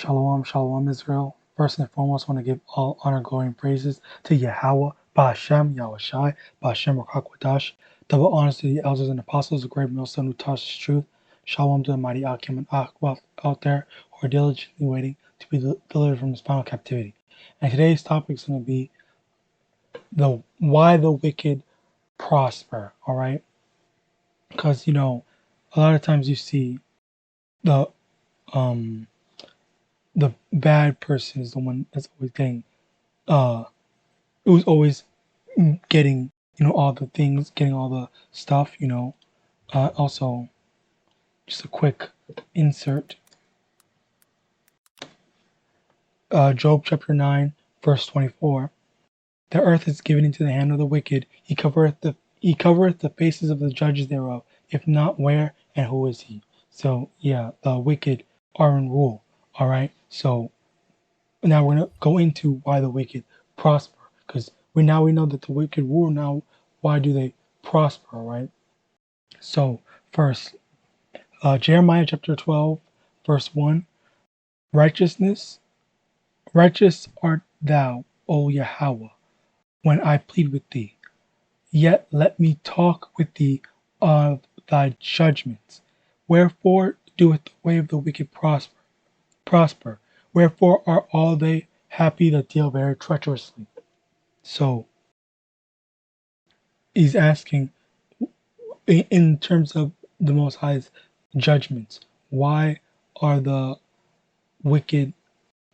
Shalom, shalom, Israel. First and foremost, I want to give all honor, glory, and praises to YAHAWAH, BaHashem, YAHAWASHI, BaHashem, RICANS. Double honors to the elders and apostles, the great millstone who taught us truth. Shalom to the mighty Akim and Akhwat out there who are diligently waiting to be delivered from this final captivity. And today's topic is going to be why the wicked prosper, all right? Because, a lot of times you see the bad person is the one that's always getting who's always getting all the things, getting all the stuff. Also, just a quick insert. Job chapter 9 verse 24. The earth is given into the hand of the wicked. He covereth the faces of the judges thereof. If not, where and who is he? So yeah, the wicked are in rule. All right. So now we're gonna go into why the wicked prosper, because we know that the wicked rule. Now, why do they prosper? All right. So first, Jeremiah chapter 12, verse 1. Righteous art thou, O Yahawah, when I plead with thee. Yet let me talk with thee of thy judgments. Wherefore doeth the way of the wicked prosper? Wherefore are all they happy that deal very treacherously? So he's asking, in terms of the Most High's judgments, why are the wicked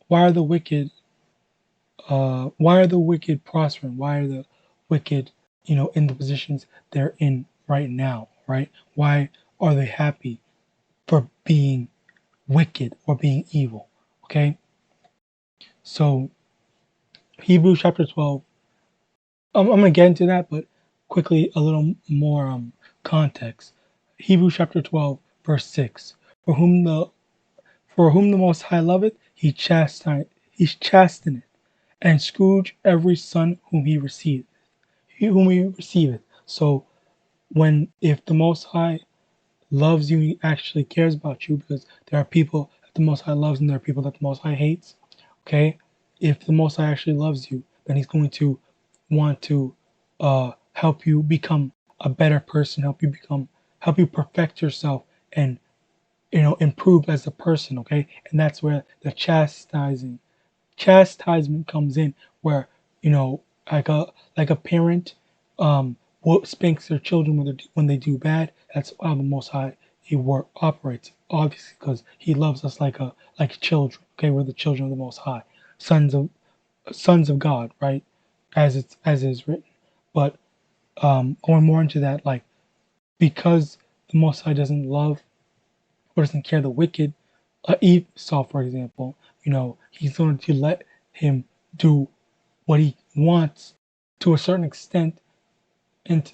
prospering? Why are the wicked, in the positions they're in right now, right? Why are they happy for being wicked or being evil? Okay. So Hebrews chapter 12. I'm going to get into that, but quickly a little more context. Hebrews chapter 12, verse 6. For whom the Most High loveth, he chasteneth, and scourge every son whom he receiveth. So if the Most High loves you, he actually cares about you, because there are people that the Most High loves and there are people that the Most High hates. Okay? If the Most High actually loves you, then he's going to want to help you become a better person, help you perfect yourself, and improve as a person. Okay? And that's where the chastisement comes in, where like a parent spanks their children when they do bad. That's how the Most High operates, obviously, because he loves us like children. Okay, we're the children of the Most High, sons of God, right? As it is written. But going more into that, because the Most High doesn't love or doesn't care the wicked, Esau, for example, he's going to let him do what he wants to a certain extent, and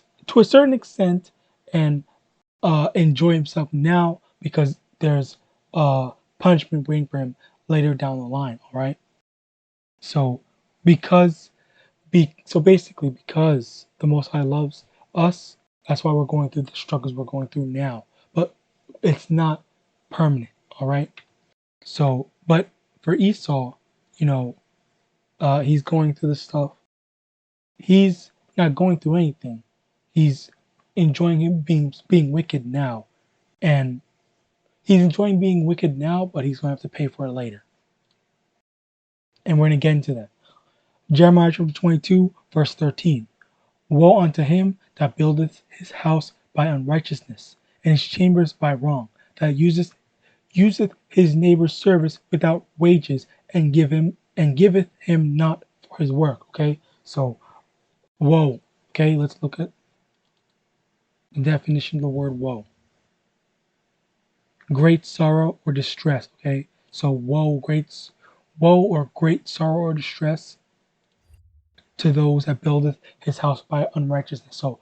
enjoy himself now, because there's punishment waiting for him later down the line. All right. So basically, because the Most High loves us, that's why we're going through the struggles we're going through now. But it's not permanent. All right. So, but for Esau, he's going through the stuff. He's not going through anything. He's enjoying him being wicked now, and he's enjoying being wicked now, but he's going to have to pay for it later. And we're going to get into that. Jeremiah chapter 22, verse 13. Woe unto him that buildeth his house by unrighteousness, and his chambers by wrong, that useth his neighbor's service without wages, and giveth him not for his work. Okay, so woe. Okay, let's look at the definition of the word woe. Great sorrow or distress. Okay, so woe or great sorrow or distress to those that buildeth his house by unrighteousness. So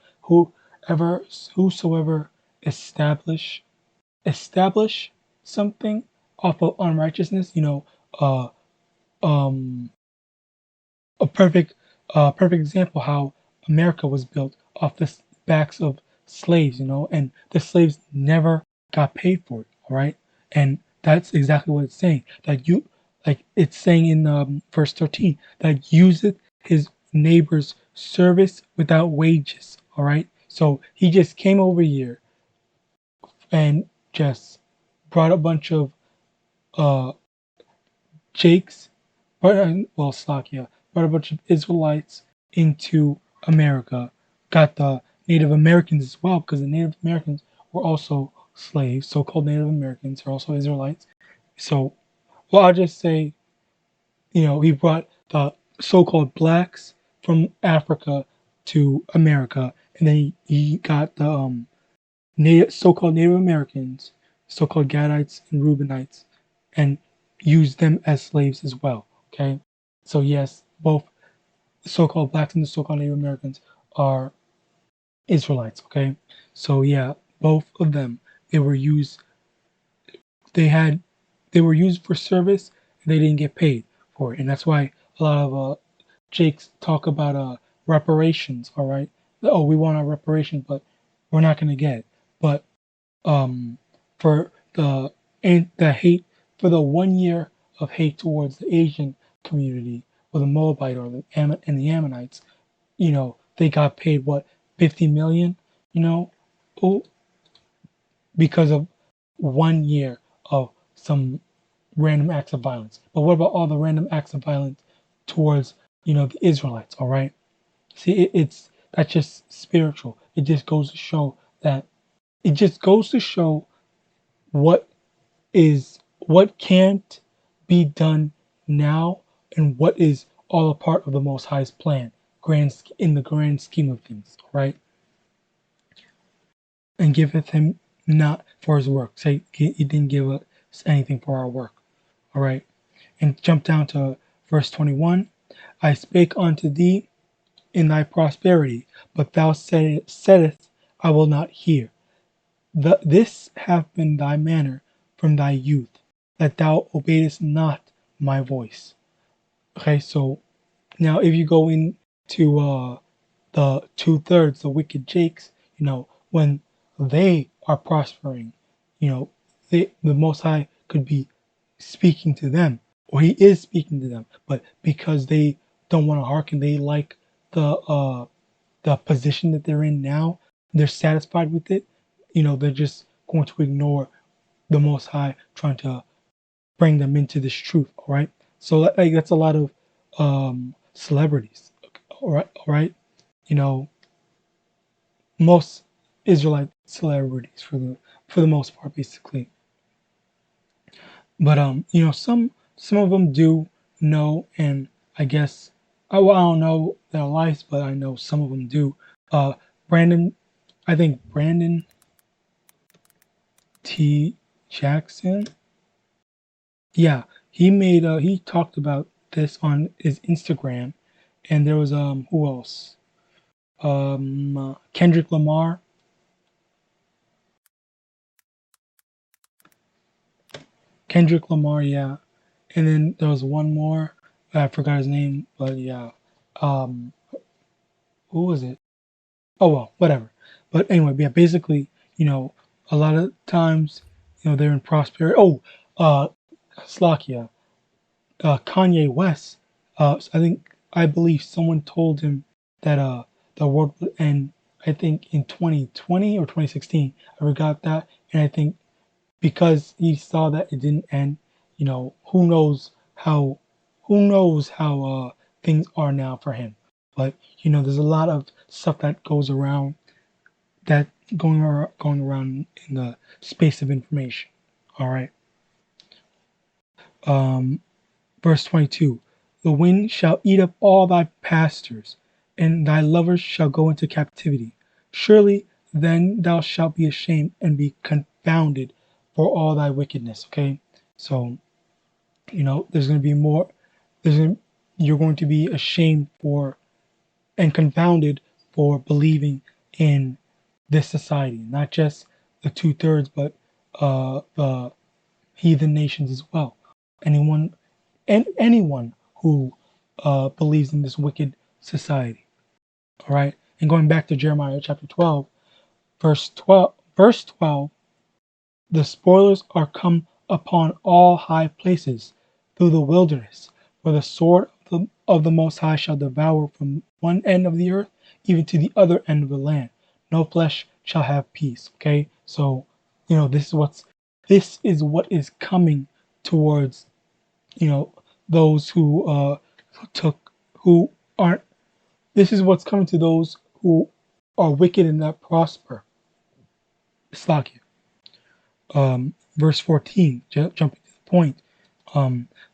whosoever establish something off of unrighteousness, a perfect example how America was built off the backs of slaves, and the slaves never got paid for it. All right, and that's exactly what it's saying, that like it's saying in verse 13, that useth his neighbor's service without wages. All right. So he just came over here and just brought a bunch of uh, Jakes, well, Slakia, brought a bunch of Israelites into America, got the Native Americans as well, because the Native Americans were also slaves, so-called Native Americans are also Israelites. So, well, I'll just say, he brought the so-called blacks from Africa to America, and then he got the so-called Native Americans, so-called Gadites and Reubenites, and used them as slaves as well. Okay, so yes, both the so-called blacks and the so-called Native Americans are Israelites. Okay, so yeah, both of them they were used. They had they were used for service, and they didn't get paid for it, and that's why a lot of Jakes talk about reparations. All right, oh, we want our reparations, but we're not going to get it. But um, for the hate for the 1 year of hate towards the Asian community or the Moabite or and the Ammonites, they got paid what 50 million, oh, because of 1 year of some random acts of violence. But what about all the random acts of violence towards the Israelites? All right, see, it's that's just spiritual. It just goes to show that it just goes to show what what can't be done now and what is all a part of the Most High's plan, in the grand scheme of things, right? And giveth him not for his work. Say he didn't give us anything for our work, all right? And jump down to verse 21. I spake unto thee in thy prosperity, but thou saidst, I will not hear. This hath been thy manner from thy youth, that thou obeyest not my voice. Okay, so now if you go into the two-thirds, the wicked Jakes, when they are prospering, the Most High could be speaking to them, or He is speaking to them, but because they don't want to hearken, they like the position that they're in now, they're satisfied with it. They're just going to ignore the Most High trying to bring them into this truth. All right. So like that's a lot of celebrities. All right. You know, most Israelite celebrities for the most part, basically. But some of them do know, and I guess I don't know their lives, but I know some of them do. Brandon, I think Brandon T. Jackson. Yeah, he talked about this on his Instagram, and there was who else? Kendrick Lamar. Kendrick Lamar, yeah. And then there was one more. I forgot his name, but yeah. Um, who was it? Oh well, whatever. But anyway, yeah. Basically, a lot of times, they're in prosperity. Oh, uh, Slakia. Kanye West, I believe someone told him that the world would end. I think in 2020 or 2016. I forgot that, and I think because he saw that it didn't end, who knows how things are now for him. But there's a lot of stuff that goes around that going around in the space of information. All right. Um, Verse 22. The wind shall eat up all thy pastors, and thy lovers shall go into captivity. Surely then thou shalt be ashamed and be confounded for all thy wickedness. Okay? So, there's going to be more. You're going to be ashamed for and confounded for believing in this society, not just the two-thirds, but the heathen nations as well. Anyone and anyone who believes in this wicked society. All right. And going back to Jeremiah chapter 12, verse 12, the spoilers are come upon all high places. through the wilderness. For the sword of the Most High shall devour from one end of the earth even to the other end of the land. No flesh shall have peace. Okay, so this is what is coming towards those who aren't. This is what's coming to those who are wicked and not prosper. Slakia. Verse 14, jumping to the point.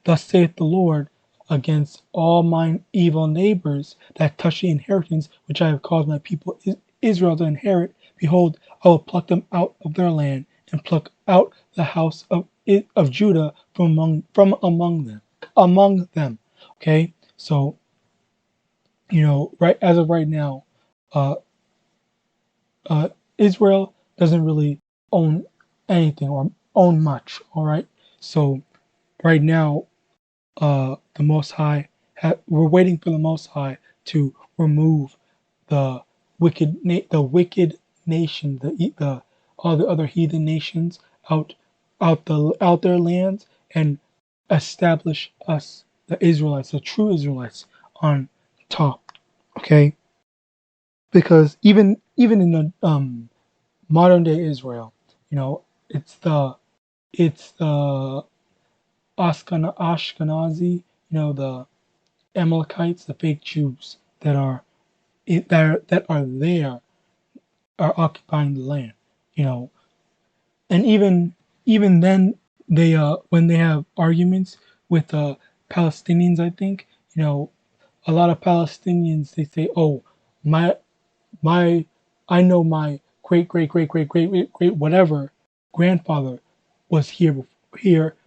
Thus saith the Lord, against all mine evil neighbors that touch the inheritance which I have caused my people Israel to inherit, behold, I will pluck them out of their land and pluck out the house of Judah from among them. Okay, so right as of right now, uh, Israel doesn't really own anything or own much. All right, so right now, the Most High, we're waiting for the Most High to remove the wicked nation, the all the other heathen nations out their lands, and establish us, the Israelites, the true Israelites, on top. Okay, because even in the modern day Israel, it's the Ashkenazi, the Amalekites, the fake Jews that are there, are occupying the land. And even then, they when they have arguments with Palestinians, I think a lot of Palestinians, they say, "Oh, my my I know my great whatever grandfather was here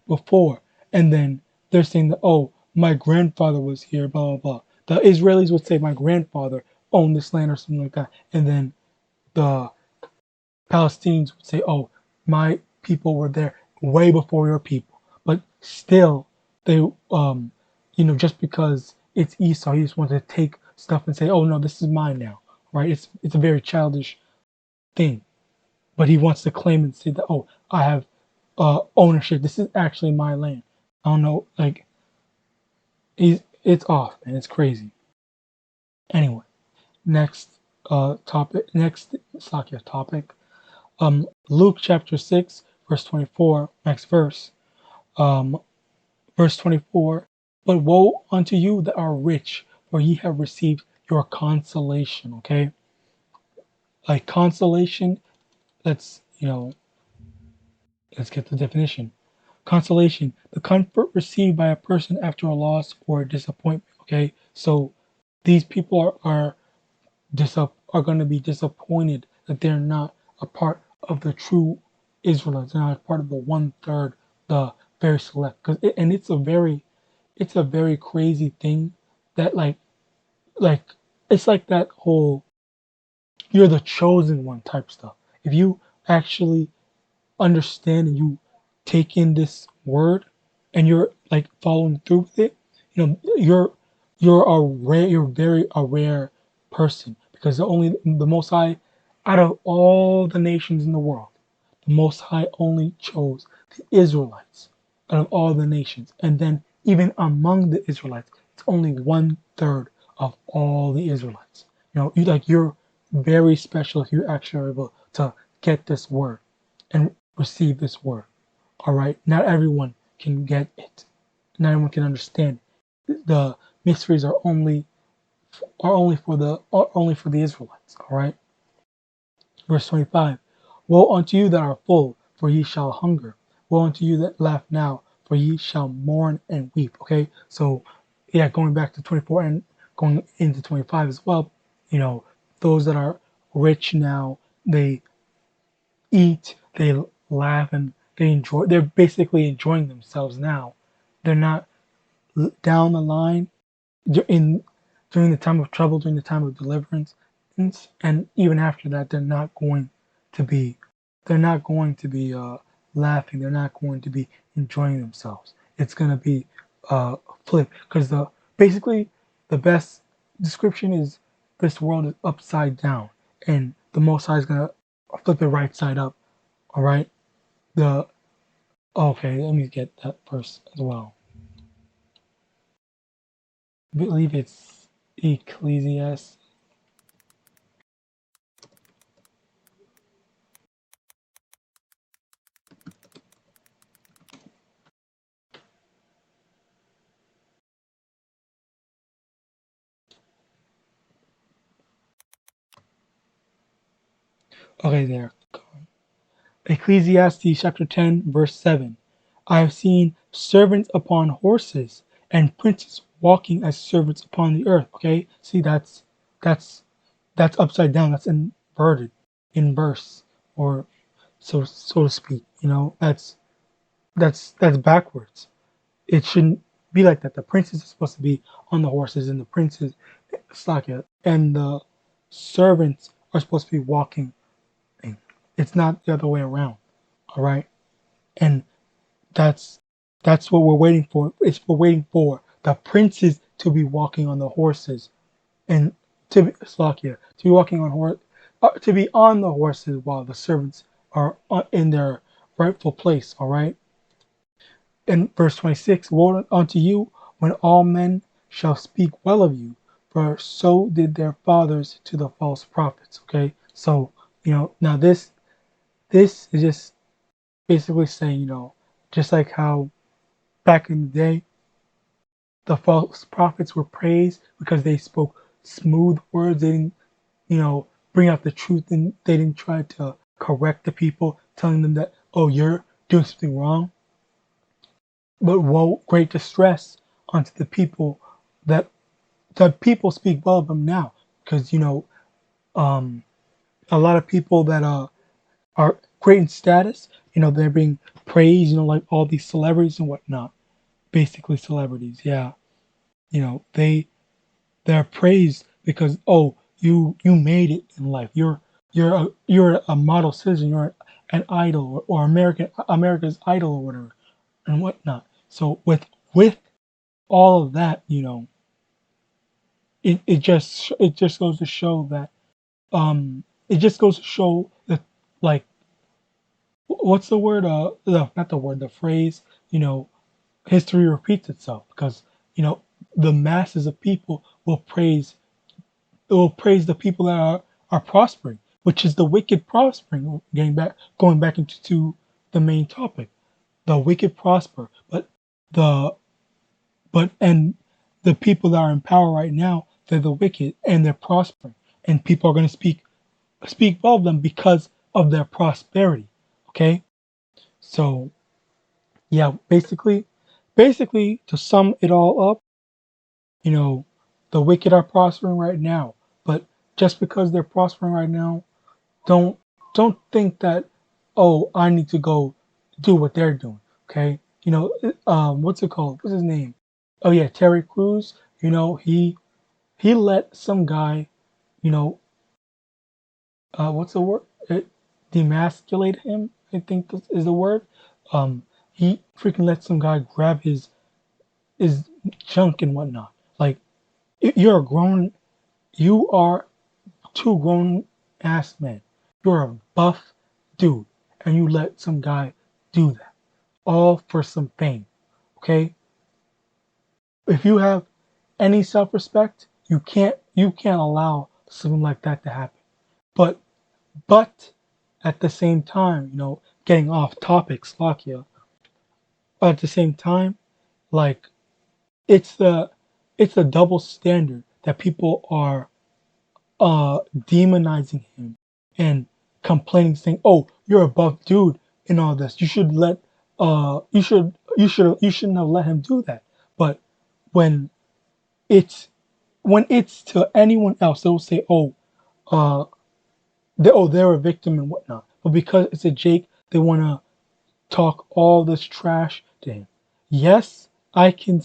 before," and then they're saying that, "Oh, my grandfather was here, blah blah blah." The Israelis would say, "My grandfather owned this land," or something like that, and then the Palestinians would say, "Oh, my people were there way before your people." But still, they just because it's Esau, he just wants to take stuff and say, "Oh no, this is mine now." Right? It's a very childish thing, but he wants to claim and say that, "Oh, I have ownership. This is actually my land." I don't know, like it's off, and it's crazy. Anyway, next topic. Luke chapter 6, verse 24, next verse. Verse 24. But woe unto you that are rich, for ye have received your consolation. Okay, like consolation. Let's let's get the definition. Consolation, the comfort received by a person after a loss or a disappointment. Okay, so these people are going to be disappointed that they're not a part of the true Israelites. They're not a part of the 1/3, the very select. And it's a very crazy thing that like it's like that whole you're the chosen one type stuff. If you actually understand and you take in this word and you're like following through with it, you're very a rare person, because the Most High, out of all the nations in the world, the Most High only chose the Israelites out of all the nations, and then even among the Israelites, it's only 1/3 of all the Israelites. You're very special if you actually are able to get this word and receive this word. All right, not everyone can get it. Not everyone can understand it. The mysteries are only for the Israelites. All right. Verse 25. Woe unto you that are full, for ye shall hunger. Woe unto you that laugh now, for ye shall mourn and weep. Okay, so yeah, going back to 24 and going into 25 as well. Those that are rich now, they eat, they laugh, and they enjoy. They're basically enjoying themselves now. They're not down the line in during the time of trouble, during the time of deliverance, and even after that, to be. They're not going to be laughing. They're not going to be enjoying themselves. It's going to be flipped, because basically the best description is this world is upside down, and the Most High is going to flip it right side up. All right. The Okay, let me get that verse as well. believe it's Ecclesiastes. Okay, there. Ecclesiastes chapter 10, verse 7. I have seen servants upon horses and princes walking as servants upon the earth. Okay, see that's that's upside down. That's inverted, inverse, or so to speak. That's backwards. It shouldn't be like that. The princes are supposed to be on the horses, and the princes, Slakia, and the servants are supposed to be walking. It's not the other way around. All right, and that's that's what we're waiting for. We're waiting for the princes to be walking on the horses and to be Slakia, to be walking on to be on the horses while the servants are in their rightful place. All right. In verse 26, woe unto you when all men shall speak well of you, for so did their fathers to the false prophets. Okay, so now this is just basically saying just like how back in the day the false prophets were praised because they spoke smooth words. They didn't bring out the truth, and they didn't try to correct the people, telling them that, oh, you're doing something wrong. But woe, great distress unto the people that the people speak well of them now, because um, a lot of people that are great in status, they're being praised, like all these celebrities and whatnot, basically celebrities, yeah, they're praised because, oh, you made it in life, you're a model citizen, you're an idol, or America's idol or whatever and whatnot. So with all of that, it just goes to show that it just goes to show that, like, what's the word, not the word, the phrase, history repeats itself, because the masses of people will praise the people that are prospering, which is the wicked prospering. Going back into the main topic, the wicked prosper, the and the people that are in power right now, they're the wicked and they're prospering, and people are going to speak well of them because of their prosperity. Okay, so yeah, basically to sum it all up, you know, the wicked are prospering right now, but just because they're prospering right now, don't don't think that, oh, I need to go do what they're doing. Okay, what's it called? What's his name? Oh yeah, Terry Crews. He let some guy, you know, what's the word? Demasculate him, I think is the word. He freaking let some guy grab his junk and whatnot. Like, you're a grown, you are two grown ass men. You're a buff dude, and you let some guy do that, all for some fame. Okay, if you have any self-respect, you can't allow something like that to happen. But but at the same time, getting off topic, Slakia, but at the same time, like, it's the it's a double standard that people are demonizing him and complaining, saying, "Oh, you're a buff dude and all this. You shouldn't have let him do that." But when it's when it's to anyone else, they'll say, "Oh, uh, they're a victim and whatnot." But because it's a Jake, they want to talk all this trash to him. Yes, I can.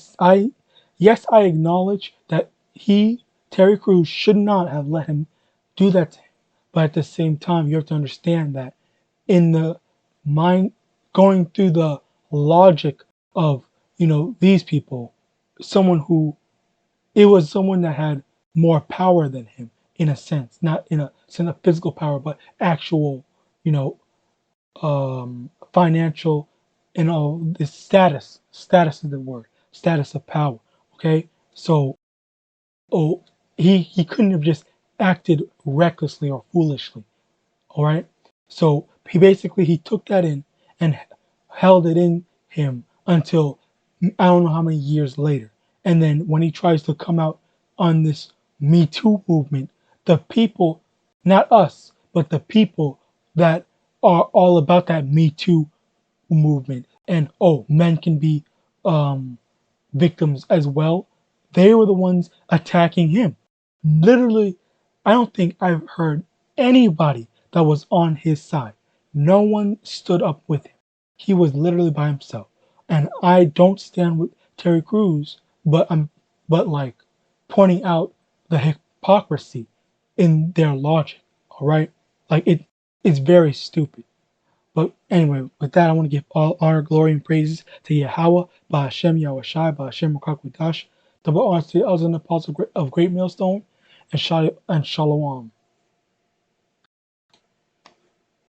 Yes, I acknowledge that Terry Crews, should not have let him do that to him. But at the same time, you have to understand that in the mind, going through the logic of these people, someone who it was someone that had more power than him, in a sense, not in a sense of physical power, but actual, you know, financial, and all this status. Status is the word. Status of power. Okay, so oh, he couldn't have just acted recklessly or foolishly. All right. So he took that in and held it in him until I don't know how many years later. And then when he tries to come out on this Me Too movement, the people, not us, but the people that are all about that Me Too movement, and oh, men can be um, victims as well. They were the ones attacking him. Literally, I don't think I've heard anybody that was on his side. No one stood up with him. He was literally by himself. And I don't stand with Terry Crews, but I'm like pointing out the hypocrisy in their logic. All right, like it's very stupid. But anyway, with that, I want to give all honor, glory, and praises to Yahweh, Bahashem, Yahawashi, Bahashem, Rakakwadash, double honors to the elders and apostles of Great Millstone, and Shalom.